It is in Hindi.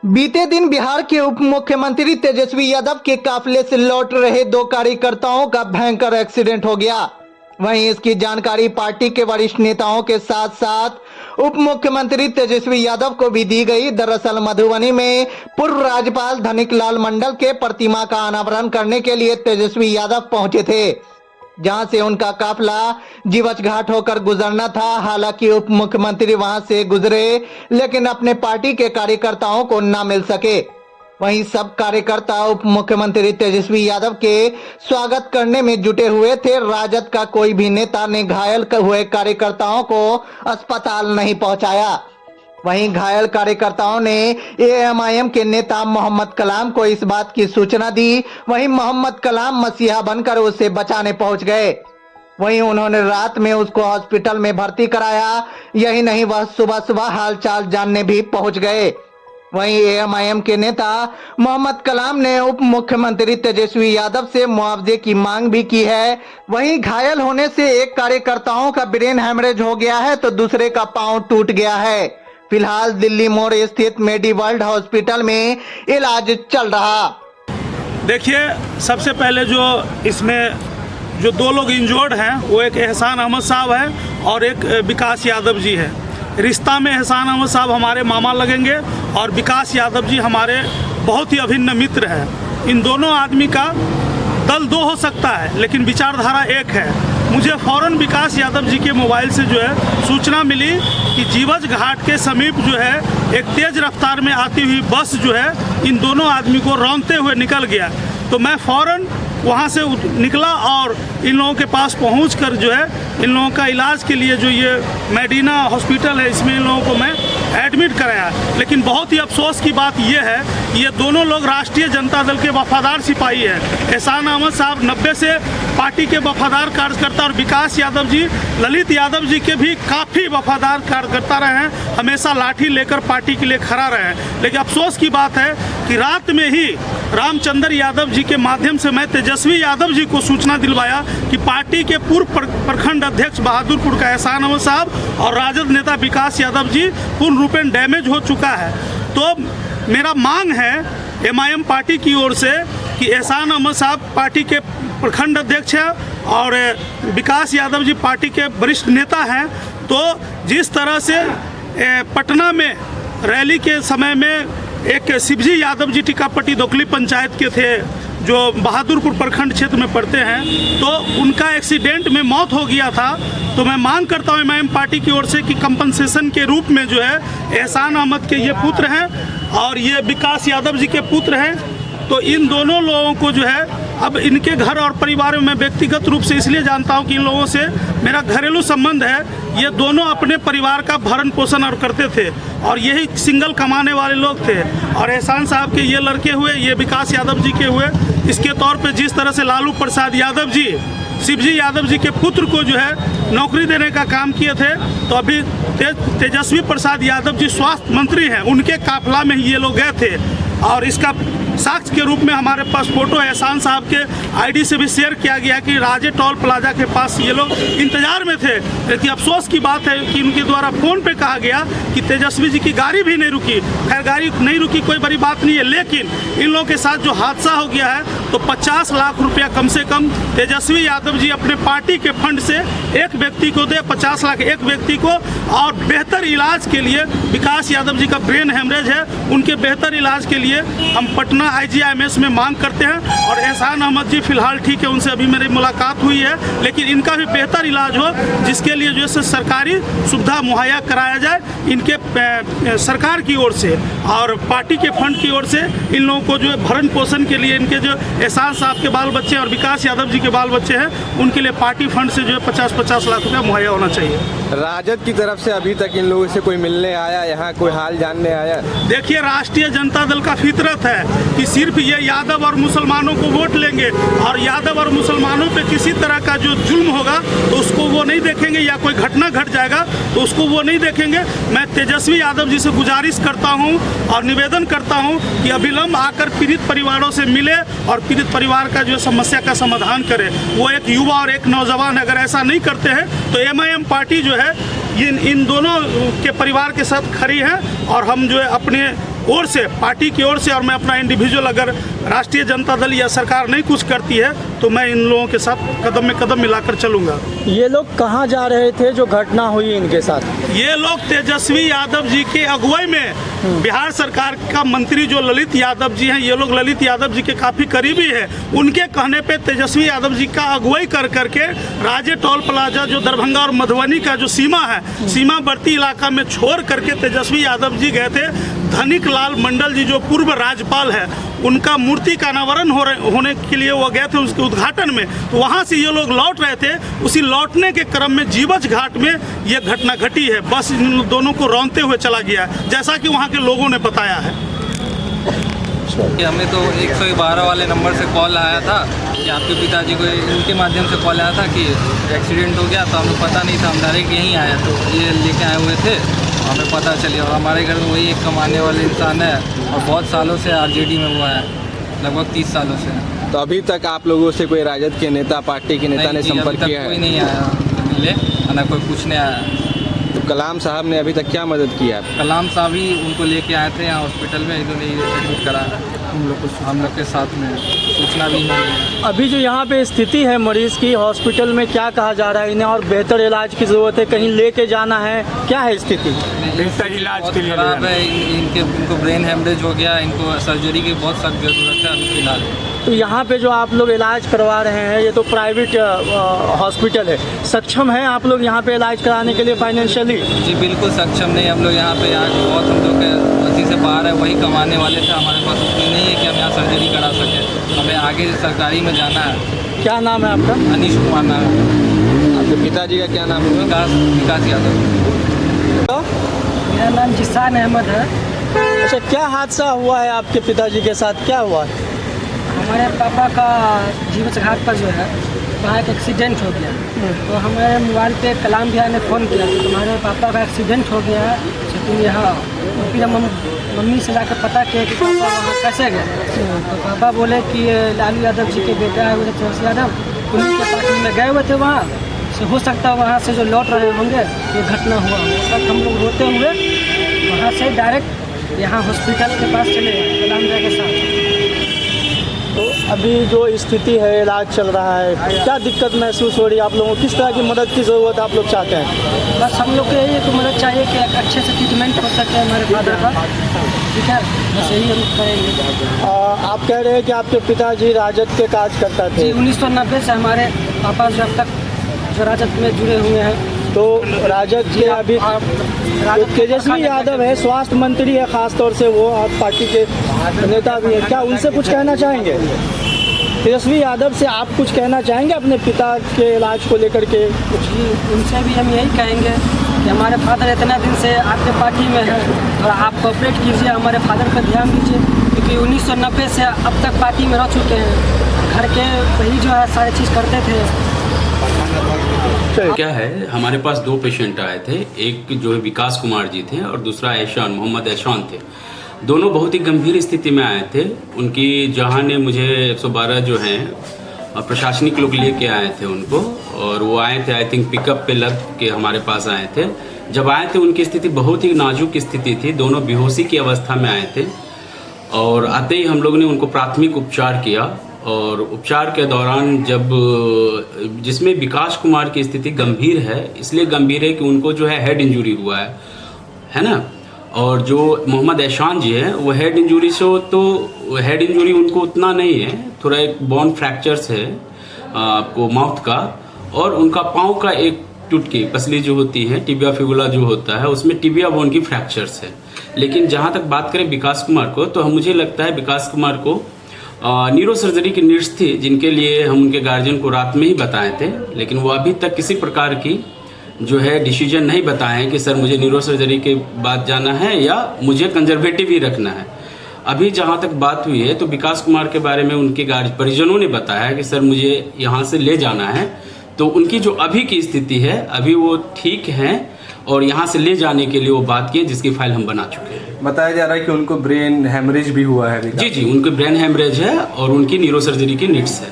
बीते दिन बिहार के उप मुख्यमंत्री तेजस्वी यादव के काफिले से लौट रहे दो कार्यकर्ताओं का भयंकर एक्सीडेंट हो गया। वहीं इसकी जानकारी पार्टी के वरिष्ठ नेताओं के साथ साथ उप मुख्यमंत्री तेजस्वी यादव को भी दी गई। दरअसल मधुबनी में पूर्व राज्यपाल धनिक-लाल मंडल के प्रतिमा का अनावरण करने के लिए तेजस्वी यादव पहुंचे थे, जहां से उनका काफिला जीवछ घाट होकर गुजरना था। हालांकि उप मुख्यमंत्री वहां से गुजरे, लेकिन अपने पार्टी के कार्यकर्ताओं को न मिल सके। वहीं सब कार्यकर्ता उप मुख्यमंत्री तेजस्वी यादव के स्वागत करने में जुटे हुए थे। राजद का कोई भी नेता ने घायल हुए कार्यकर्ताओं को अस्पताल नहीं पहुंचाया। वहीं घायल कार्यकर्ताओं ने एएमआईएम के नेता मोहम्मद कलाम को इस बात की सूचना दी। वहीं मोहम्मद कलाम मसीहा बनकर उसे बचाने पहुंच गए। वहीं उन्होंने रात में उसको हॉस्पिटल में भर्ती कराया। यही नहीं, वह सुबह सुबह हालचाल जानने भी पहुंच गए। वहीं एएमआईएम के नेता मोहम्मद कलाम ने उप मुख्यमंत्री तेजस्वी यादव से मुआवजे की मांग भी की है। वहीं घायल होने से एक कार्यकर्ताओं का ब्रेन हेमरेज हो गया है तो दूसरे का पांव टूट गया है। फिलहाल दिल्ली मोड़ स्थित मेडीवर्ल्ड हॉस्पिटल में इलाज चल रहा। देखिए, सबसे पहले जो इसमें जो दो लोग इंजर्ड हैं वो एक एहसान अहमद साहब है और एक विकास यादव जी है। रिश्ता में एहसान अहमद साहब हमारे मामा लगेंगे और विकास यादव जी हमारे बहुत ही अभिन्न मित्र हैं। इन दोनों आदमी का दल दो हो सकता है लेकिन विचारधारा एक है। मुझे फौरन विकास यादव जी के मोबाइल से जो है सूचना मिली कि जीवछ घाट के समीप जो है एक तेज रफ्तार में आती हुई बस जो है इन दोनों आदमी को रौंदते हुए निकल गया। तो मैं फौरन वहाँ से निकला और इन लोगों के पास पहुँचकर जो है इन लोगों का इलाज के लिए जो ये मेडिना हॉस्पिटल है इसमें इन लोगों को मैं एडमिट कराया। लेकिन बहुत ही अफसोस की बात ये है, ये दोनों लोग राष्ट्रीय जनता दल के वफादार सिपाही हैं। एहसान अहमद साहब 90 से पार्टी के वफादार कार्यकर्ता और विकास यादव जी ललित यादव जी के भी काफ़ी वफादार कार्यकर्ता रहे हैं, हमेशा लाठी लेकर पार्टी के लिए खड़ा रहे हैं। लेकिन अफसोस की बात है कि रात में ही रामचंद्र यादव जी के माध्यम से मैं तेजस्वी यादव जी को सूचना दिलवाया कि पार्टी के पूर्व प्रखंड अध्यक्ष बहादुरपुर का एहसान अहमद साहब और राजद नेता विकास यादव जी पूर्ण रूपेण डैमेज हो चुका है। तो मेरा मांग है एमआईएम पार्टी की ओर से कि एहसान अहमद साहब पार्टी के प्रखंड अध्यक्ष हैं और विकास यादव जी पार्टी के वरिष्ठ नेता हैं। तो जिस तरह से पटना में रैली के समय में एक शिवजी यादव जी टीकापट्टी दोकली पंचायत के थे जो बहादुरपुर प्रखंड क्षेत्र में पड़ते हैं, तो उनका एक्सीडेंट में मौत हो गया था। तो मैं मांग करता हूँ एमआईएम पार्टी की ओर से कि कंपनसेशन के रूप में जो है एहसान अहमद के ये पुत्र हैं और ये विकास यादव जी के पुत्र हैं, तो इन दोनों लोगों को जो है अब इनके घर और परिवार में मैं व्यक्तिगत रूप से इसलिए जानता हूं कि इन लोगों से मेरा घरेलू संबंध है। ये दोनों अपने परिवार का भरण पोषण और करते थे और यही सिंगल कमाने वाले लोग थे। और एहसान साहब के ये लड़के हुए, ये विकास यादव जी के हुए। इसके तौर पे जिस तरह से लालू प्रसाद यादव जी शिवजी यादव जी के पुत्र को जो है नौकरी देने का काम किए थे, तो अभी तेजस्वी प्रसाद यादव जी स्वास्थ्य मंत्री हैं, उनके काफिला में ही ये लोग गए थे। और इसका साक्ष्य के रूप में हमारे पास फोटो एहसान साहब के आईडी से भी शेयर किया गया कि राजे टोल प्लाजा के पास ये लोग इंतजार में थे। लेकिन अफसोस की बात है कि उनके द्वारा फ़ोन पे कहा गया कि तेजस्वी जी की गाड़ी भी नहीं रुकी। खैर, गाड़ी नहीं रुकी कोई बड़ी बात नहीं है, लेकिन इन लोगों के साथ जो हादसा हो गया है तो 50 लाख रुपया कम से कम तेजस्वी यादव जी अपने पार्टी के फंड से एक व्यक्ति को दे, 50 लाख एक व्यक्ति को। और बेहतर इलाज के लिए विकास यादव जी का ब्रेन हेमरेज है, उनके बेहतर इलाज के लिए हम पटना आईजीआईएमएस में मांग करते हैं। और एहसान अहमद जी फिलहाल ठीक है, उनसे अभी मेरी मुलाकात हुई है, लेकिन इनका भी बेहतर इलाज हो जिसके लिए जो है सरकारी सुविधा मुहैया कराया जाए इनके सरकार की ओर से और पार्टी के फंड की ओर से। इन लोगों को जो है भरण पोषण के लिए इनके जो एहसान साहब के बाल बच्चे और विकास यादव जी के बाल बच्चे हैं उनके लिए पार्टी फंड से जो है 50-50 लाख रुपया मुहैया होना चाहिए। राजद की तरफ से अभी तक इन लोगों से कोई मिलने आया, यहाँ कोई हाल जानने आया? देखिए, राष्ट्रीय जनता दल का फितरत है कि सिर्फ ये यादव और मुसलमानों को वोट लेंगे और यादव और मुसलमानों पे किसी तरह का जो जुल्म होगा तो उसको वो नहीं देखेंगे, या कोई घटना घट जाएगा तो उसको वो नहीं देखेंगे। मैं तेजस्वी यादव जी से गुजारिश करता हूँ और निवेदन करता हूँ कि अविलंब आकर पीड़ित परिवारों से मिले और पीड़ित परिवार का जो समस्या का समाधान करे। वो एक युवा और एक नौजवान, अगर ऐसा नहीं करते हैं तो एमआईएम पार्टी जो है इन दोनों के परिवार के साथ खड़ी है और हम जो है अपने ओर से, पार्टी की ओर से, और मैं अपना इंडिविजुअल, अगर राष्ट्रीय जनता दल या सरकार नहीं कुछ करती है तो मैं इन लोगों के साथ कदम में कदम मिलाकर चलूँगा। ये लोग कहाँ जा रहे थे जो घटना हुई इनके साथ? ये लोग तेजस्वी यादव जी के अगुवाई में, बिहार सरकार का मंत्री जो ललित यादव जी हैं, ये लोग ललित यादव जी के काफ़ी करीबी है, उनके कहने पे तेजस्वी यादव जी का अगुवाई कर करके राजे टोल प्लाजा जो दरभंगा और मधुबनी का जो सीमा है, सीमावर्ती इलाका में छोड़ करके तेजस्वी यादव जी गए थे। धनिक लाल मंडल जी जो पूर्व राज्यपाल है, उनका मूर्ति का अनावरण होने के लिए वो गए थे उसके उद्घाटन में, तो वहाँ से ये लोग लौट रहे थे। उसी लौटने के क्रम में जीवछ घाट में ये घटना घटी है। बस इन दोनों को रौंदते हुए चला गया, जैसा कि वहाँ के लोगों ने बताया है। हमें तो 112 वाले नंबर से कॉल आया था कि आपके पिताजी को, इनके माध्यम से कॉल आया था कि एक्सीडेंट हो गया, तो हमें पता नहीं था, हम डायरेक्ट यहीं आए, तो ये लेके आए हुए थे, हमें पता चली। और हमारे घर में वही एक कमाने वाले इंसान है और बहुत सालों से आरजेडी में हुआ है, लगभग 30 सालों से। तो अभी तक आप लोगों से कोई राजद के नेता, पार्टी के नेता ने संपर्क किया है? कोई नहीं आया मिले, ना कोई पूछने आया। तो कलाम साहब ने अभी तक क्या मदद की है? कलाम साहब ही उनको लेके आए थे यहाँ हॉस्पिटल में, इन्होंने एडमिट करा हम लोग के साथ में, सूचना भी नहीं है। अभी जो यहाँ पे स्थिति है मरीज की हॉस्पिटल में, क्या कहा जा रहा है इन्हें, और बेहतर इलाज की ज़रूरत है, कहीं लेके जाना है, क्या है स्थिति? बेहतर इलाज के लिए खराब है, इनको ब्रेन हेमरेज हो गया, इनको सर्जरी की बहुत सख्त ज़रूरत है अभी फिलहाल। तो यहाँ पे जो आप लोग इलाज करवा रहे हैं, ये तो प्राइवेट हॉस्पिटल है, सक्षम है आप लोग यहाँ पे इलाज कराने के लिए फाइनेंशियली? जी बिल्कुल सक्षम नहीं, हम लोग यहाँ पे बहुत हम लोग अति से बाहर है, वही कमाने वाले थे, हमारे पास उतनी नहीं है कि हम यहाँ सर्जरी करा सकें, हमें आगे सरकारी में जाना है। क्या नाम है आपका? अनीश कुमार नाम है। आपके पिताजी का क्या नाम है? विकास यादव। मेरा नाम जिसान अहमद है। अच्छा, क्या हादसा हुआ है आपके पिताजी के साथ, क्या हुआ? हमारे पापा का जीवछ घाट पर जो है वहाँ एक एक्सीडेंट हो गया, तो हमारे मोबाइल पे कलाम भैया ने फ़ोन किया कि तुम्हारे पापा का एक्सीडेंट हो गया है, तो तुम यहाँ। तो फिर हम मम्मी से जाकर पता किया कि पापा वहाँ कैसे गए, तो पापा बोले कि लालू यादव जी के बेटा है तेजस्वी यादव, पुलिस के पार्टी में गए हुए थे वहाँ से, हो सकता है वहाँ से जो लौट रहे होंगे ये घटना हुआ। सब हम लोग रोते हुए वहाँ से डायरेक्ट यहाँ हॉस्पिटल के पास चले गए कलाम भैया के साथ। तो अभी जो स्थिति है, इलाज चल रहा है, क्या दिक्कत महसूस हो रही है आप लोगों को, किस तरह की मदद की ज़रूरत आप लोग चाहते हैं? बस हम लोग को यही तो मदद चाहिए कि एक अच्छे से ट्रीटमेंट हो सके हमारे फादर का, ठीक है, बस यही हम करेंगे। आप कह रहे हैं कि आपके पिताजी राजद के कार्यकर्ता थे? जी 1990 से हमारे पापा जो अब तक जो राजद में जुड़े हुए हैं। तो राजद के अभी तेजस्वी यादव है, स्वास्थ्य मंत्री है, खास तौर से वो आप पार्टी के नेता भी है, क्या उनसे कुछ कहना चाहेंगे? तेजस्वी यादव से आप कुछ कहना चाहेंगे अपने पिता के इलाज को लेकर के? जी उनसे भी हम यही कहेंगे कि हमारे फादर इतना दिन से आपके पार्टी में है और आप कोऑपरेट कीजिए, हमारे फादर पर ध्यान दीजिए, क्योंकि 1990 से अब तक पार्टी में रह चुके हैं, घर के वही जो है सारी चीज़ करते थे। क्या है, हमारे पास 2 पेशेंट आए थे, एक जो है विकास कुमार जी थे और दूसरा एहसान, मोहम्मद एहसान थे। दोनों बहुत ही गंभीर स्थिति में आए थे। उनकी जहाँ ने मुझे 112 जो हैं प्रशासनिक लोग लेके आए थे उनको, और वो आए थे आई थिंक पिकअप पे लग के हमारे पास आए थे। जब आए थे उनकी स्थिति बहुत ही नाजुक स्थिति थी, दोनों बेहोशी की अवस्था में आए थे, और आते ही हम लोगों ने उनको प्राथमिक उपचार किया। और उपचार के दौरान जब जिसमें विकास कुमार की स्थिति गंभीर है, इसलिए गंभीर है कि उनको जो है हेड इंजरी हुआ है ना, और जो मोहम्मद एहसान जी है वो हेड इंजरी से, तो हेड इंजरी उनको उतना नहीं है, थोड़ा एक बोन फ्रैक्चर्स है आपको माउथ का, और उनका पाँव का एक टुटकी पसली जो होती है, टिबिया फिबुला जो होता है, उसमें टिबिया बोन की फ्रैक्चर्स है। लेकिन जहाँ तक बात करें विकास कुमार को, तो मुझे लगता है विकास कुमार को न्यूरो सर्जरी की नीड्स थी, जिनके लिए हम उनके गार्जियन को रात में ही बताए थे, लेकिन वो अभी तक किसी प्रकार की जो है डिसीजन नहीं बताए हैं कि सर मुझे न्यूरो सर्जरी के बाद जाना है या मुझे कंजर्वेटिव ही रखना है। अभी जहाँ तक बात हुई है तो विकास कुमार के बारे में उनके परिजनों ने बताया कि सर मुझे यहाँ से ले जाना है, तो उनकी जो अभी की स्थिति है अभी वो ठीक हैं और यहाँ से ले जाने के लिए वो बात की, जिसकी फाइल हम बना चुके हैं। बताया जा रहा है कि उनको ब्रेन हेमरेज भी हुआ है। जी, उनको ब्रेन हेमरेज है और उनकी न्यूरो सर्जरी की नीड्स है।